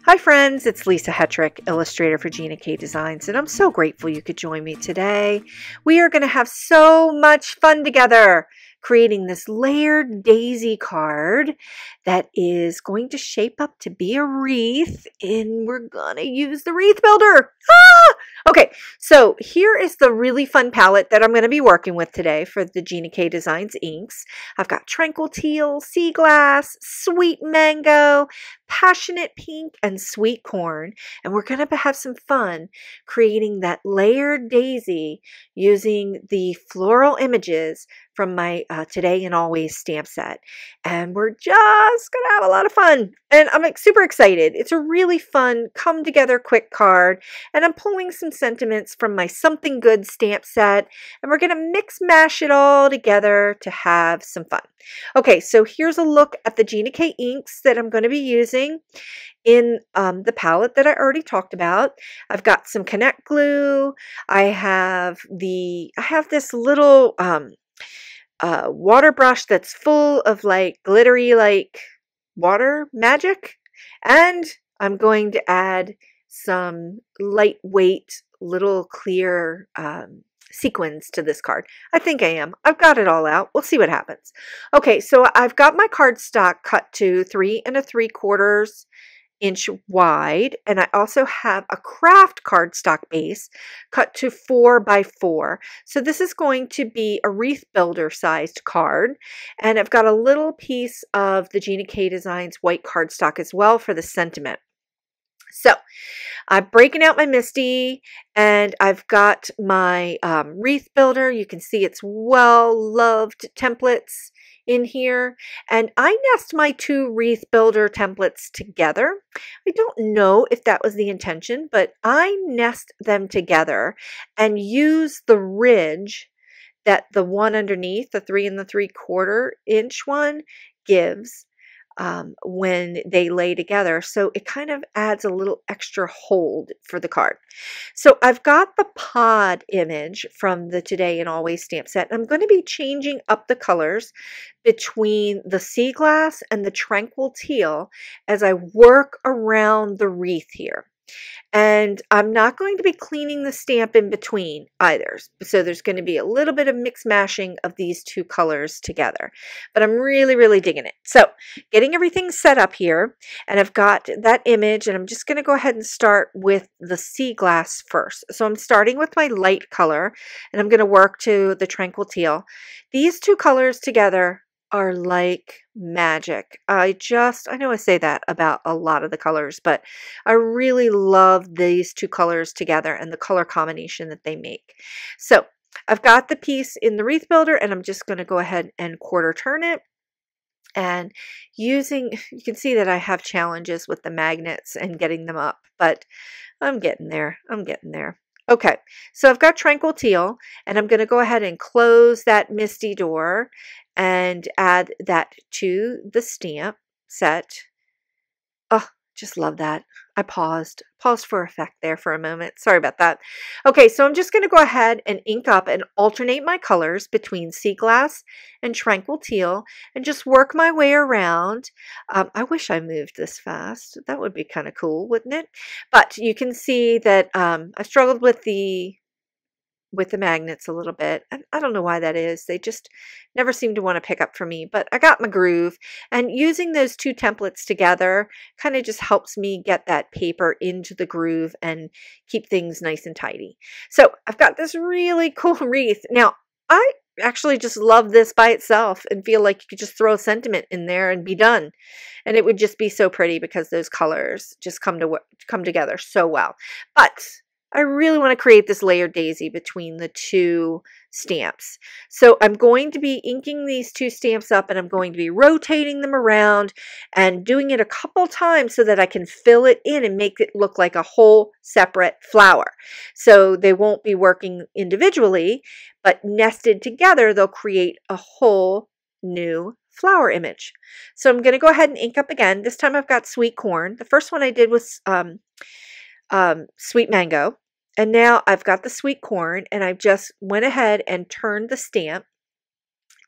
Hi friends, it's Lisa Hetrick, illustrator for Gina K Designs, and I'm so grateful you could join me today. We are going to have so much fun together creating this layered daisy card that is going to shape up to be a wreath, and we're going to use the wreath builder. Okay, so here is the really fun palette that I'm going to be working with today for the Gina K Designs inks. I've got Tranquil Teal, Sea Glass, Sweet Mango, Passionate Pink, and Sweet Corn, and we're going to have some fun creating that layered daisy using the floral images from my Today and Always stamp set. And we're just going to have a lot of fun, and I'm super excited. It's a really fun come together quick card, and I'm pulling some sentiments from my Something Good stamp set, and we're going to mix mash it all together to have some fun. Okay, so here's a look at the Gina K inks that I'm going to be using in the palette that I already talked about. I've got some Connect glue. I have this little water brush that's full of like glittery like water magic, and I'm going to add some lightweight little clear sequins to this card. I think I am. I've got it all out. We'll see what happens. Okay, so I've got my cardstock cut to 3 3/4 inch wide, and I also have a craft cardstock base cut to 4 by 4. So this is going to be a wreath builder sized card, and I've got a little piece of the Gina K Designs white cardstock as well for the sentiment. So I'm breaking out my MISTI, and I've got my wreath builder. You can see it's well-loved templates in here, and I nest my 2 wreath builder templates together. I don't know if that was the intention, but I nest them together and use the ridge that the one underneath, the 3 3/4 inch one, gives when they lay together. So it kind of adds a little extra hold for the card. So I've got the pod image from the Today and Always stamp set. I'm going to be changing up the colors between the Sea Glass and the Tranquil Teal as I work around the wreath here. And I'm not going to be cleaning the stamp in between either. So there's going to be a little bit of mix mashing of these 2 colors together. But I'm really, really digging it. So getting everything set up here, and I've got that image, and I'm just going to go ahead and start with the Sea Glass first. So I'm starting with my light color, and I'm going to work to the Tranquil Teal. These 2 colors together are like magic. I know I say that about a lot of the colors, but I really love these 2 colors together and the color combination that they make. So I've got the piece in the wreath builder, and I'm just going to go ahead and quarter turn it. And you can see that I have challenges with the magnets and getting them up, but I'm getting there. I'm getting there. Okay, so I've got Tranquil Teal, and I'm going to go ahead and close that MISTI door and add that to the stamp set. Oh, just love that. I paused for effect there for a moment. Sorry about that. Okay, so I'm just going to go ahead and ink up and alternate my colors between Sea Glass and Tranquil Teal and just work my way around. I wish I moved this fast. That would be kind of cool, wouldn't it? But you can see that I struggled with the magnets a little bit. I don't know why that is. They just never seem to want to pick up for me, but I got my groove, and using those 2 templates together kind of just helps me get that paper into the groove and keep things nice and tidy. So I've got this really cool wreath. Now, I actually just love this by itself and feel like you could just throw a sentiment in there and be done. And it would just be so pretty because those colors just come together so well. But I really want to create this layered daisy between the 2 stamps. So I'm going to be inking these 2 stamps up, and I'm going to be rotating them around and doing it a couple times so that I can fill it in and make it look like a whole separate flower. So they won't be working individually, but nested together, they'll create a whole new flower image. So I'm going to go ahead and ink up again. This time I've got Sweet Corn. The first one I did was Sweet Mango, and now I've got the Sweet Corn, and I just went ahead and turned the stamp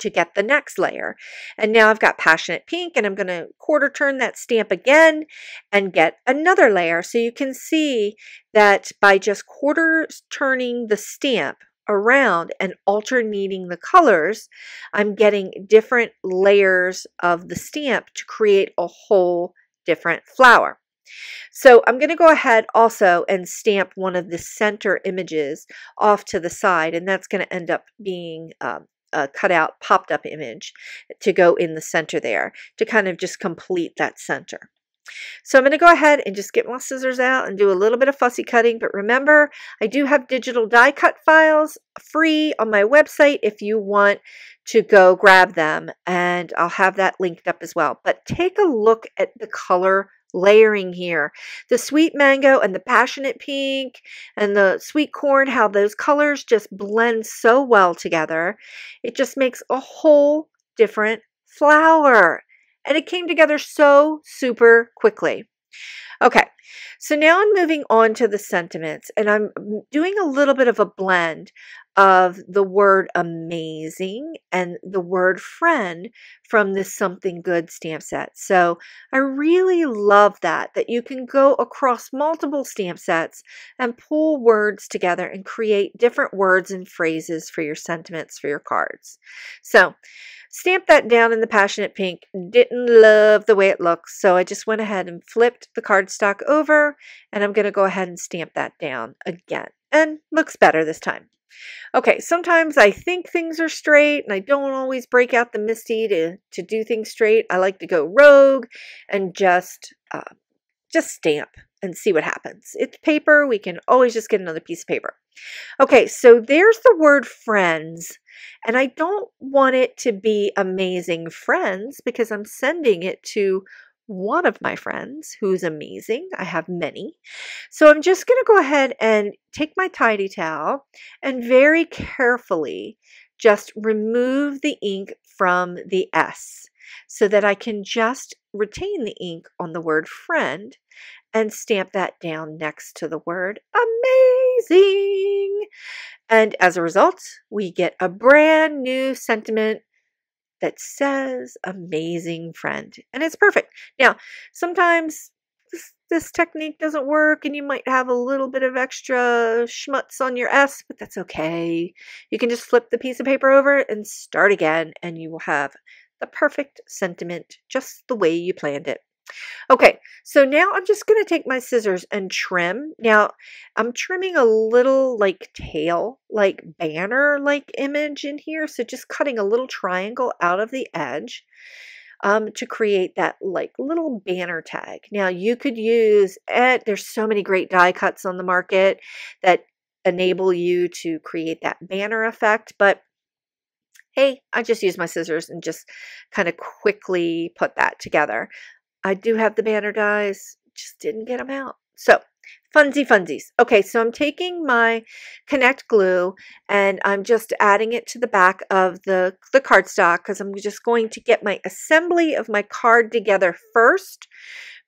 to get the next layer. And now I've got Passionate Pink, and I'm going to quarter turn that stamp again and get another layer. So you can see that by just quarter turning the stamp around and alternating the colors, I'm getting different layers of the stamp to create a whole different flower. So I'm going to go ahead also and stamp one of the center images off to the side, and that's going to end up being a cut out popped up image to go in the center there to kind of just complete that center. So I'm going to go ahead and just get my scissors out and do a little bit of fussy cutting. But remember, I do have digital die cut files free on my website if you want to go grab them. And I'll have that linked up as well. But take a look at the color layering here. The sweet mango and the passionate pink and the sweet corn, how those colors just blend so well together. It just makes a whole different flower. And it came together so super quickly. Okay, so now I'm moving on to the sentiments, and I'm doing a little bit of a blend of the word amazing and the word friend from this Something Good stamp set. So I really love that you can go across multiple stamp sets and pull words together and create different words and phrases for your sentiments for your cards. So stamp that down in the passionate pink. Didn't love the way it looks, so I just went ahead and flipped the cardstock over, and I'm going to go ahead and stamp that down again. And looks better this time. Okay, sometimes I think things are straight, and I don't always break out the MISTI to do things straight. I like to go rogue and just stamp and see what happens. It's paper. We can always just get another piece of paper. Okay, so there's the word friends, and I don't want it to be amazing friends because I'm sending it to one of my friends who's amazing. I have many. So I'm just going to go ahead and take my tidy towel and very carefully just remove the ink from the S so that I can just retain the ink on the word friend and stamp that down next to the word amazing. And as a result, we get a brand new sentiment that says amazing friend. And it's perfect. Now, sometimes this technique doesn't work and you might have a little bit of extra schmutz on your S, but that's okay. You can just flip the piece of paper over and start again, and you will have the perfect sentiment just the way you planned it. Okay, so now I'm just going to take my scissors and trim. Now, I'm trimming a little like tail, like banner like image in here. So just cutting a little triangle out of the edge to create that like little banner tag. Now, you could use it. There's so many great die cuts on the market that enable you to create that banner effect. But hey, I just used my scissors and just kind of quickly put that together. I do have the banner dies, just didn't get them out. So, funsies. Okay, so I'm taking my Connect glue and I'm just adding it to the back of the cardstock because I'm just going to get my assembly of my card together first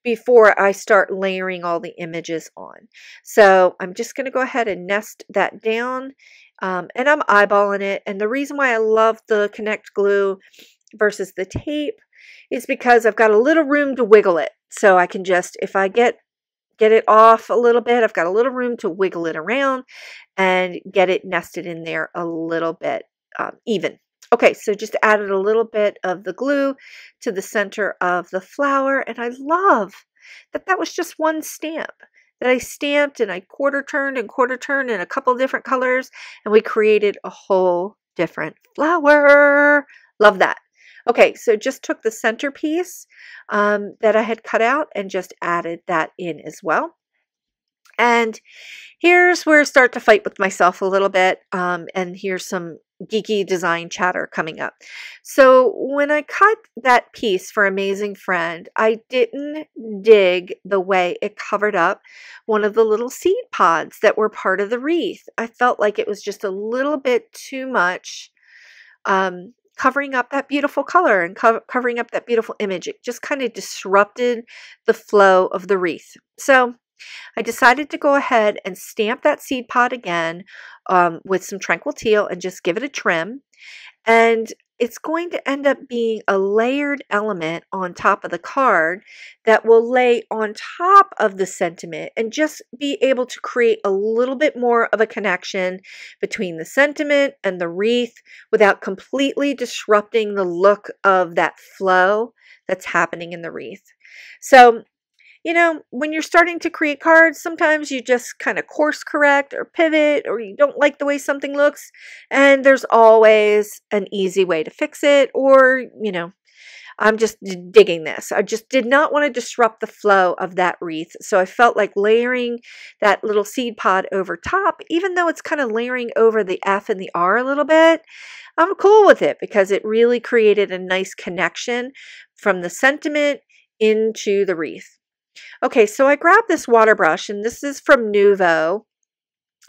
before I start layering all the images on. So I'm just going to go ahead and nest that down, and I'm eyeballing it. And the reason why I love the Connect glue versus the tape is because I've got a little room to wiggle it. So I can just, if I get it off a little bit, I've got a little room to wiggle it around and get it nested in there a little bit even. Okay, so just added a little bit of the glue to the center of the flower, and I love that that was just one stamp that I stamped and I quarter turned in a couple different colors, and we created a whole different flower. Love that. Okay, so just took the centerpiece that I had cut out and just added that in as well. And here's where I start to fight with myself a little bit, and here's some geeky design chatter coming up. So when I cut that piece for Amazing Friend, I didn't dig the way it covered up one of the little seed pods that were part of the wreath. I felt like it was just a little bit too much covering up that beautiful color and covering up that beautiful image. It just kind of disrupted the flow of the wreath. So I decided to go ahead and stamp that seed pod again with some Tranquil Teal and just give it a trim. And it's going to end up being a layered element on top of the card that will lay on top of the sentiment and just be able to create a little bit more of a connection between the sentiment and the wreath without completely disrupting the look of that flow that's happening in the wreath. So, you know, when you're starting to create cards, sometimes you just kind of course correct or pivot, or you don't like the way something looks, and there's always an easy way to fix it. Or, you know, I'm just digging this. I just did not want to disrupt the flow of that wreath. So I felt like layering that little seed pod over top, even though it's kind of layering over the F and the R a little bit, I'm cool with it because it really created a nice connection from the sentiment into the wreath. Okay, so I grabbed this water brush, and this is from Nuvo,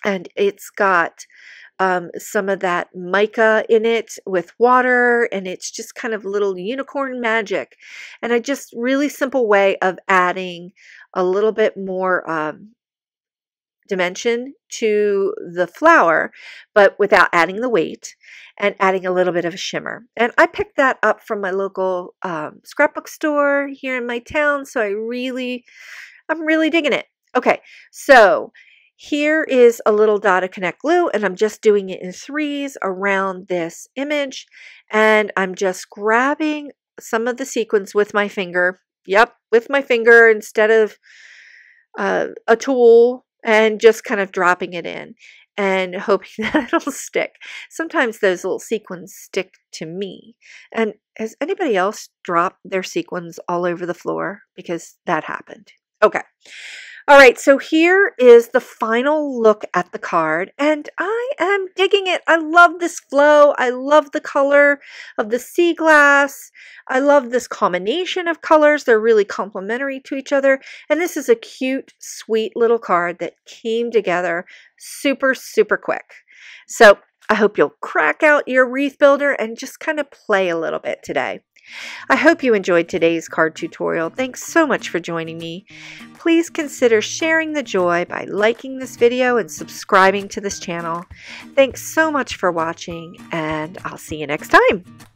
and it's got some of that mica in it with water, and it's just kind of little unicorn magic. And a just really simple way of adding a little bit more dimension to the flower, but without adding the weight, and adding a little bit of a shimmer. And I picked that up from my local scrapbook store here in my town, so I'm really digging it. Okay, so here is a little dot of Connect Glue, and I'm just doing it in threes around this image, and I'm just grabbing some of the sequins with my finger. Yep, with my finger instead of a tool, and just kind of dropping it in and hoping that it'll stick. Sometimes those little sequins stick to me. And has anybody else dropped their sequins all over the floor? Because that happened. Okay. All right, so here is the final look at the card, and I am digging it. I love this flow. I love the color of the sea glass. I love this combination of colors. They're really complementary to each other, and this is a cute, sweet little card that came together super, super quick. So I hope you'll crack out your wreath builder and just kind of play a little bit today. I hope you enjoyed today's card tutorial. Thanks so much for joining me. Please consider sharing the joy by liking this video and subscribing to this channel. Thanks so much for watching, and I'll see you next time.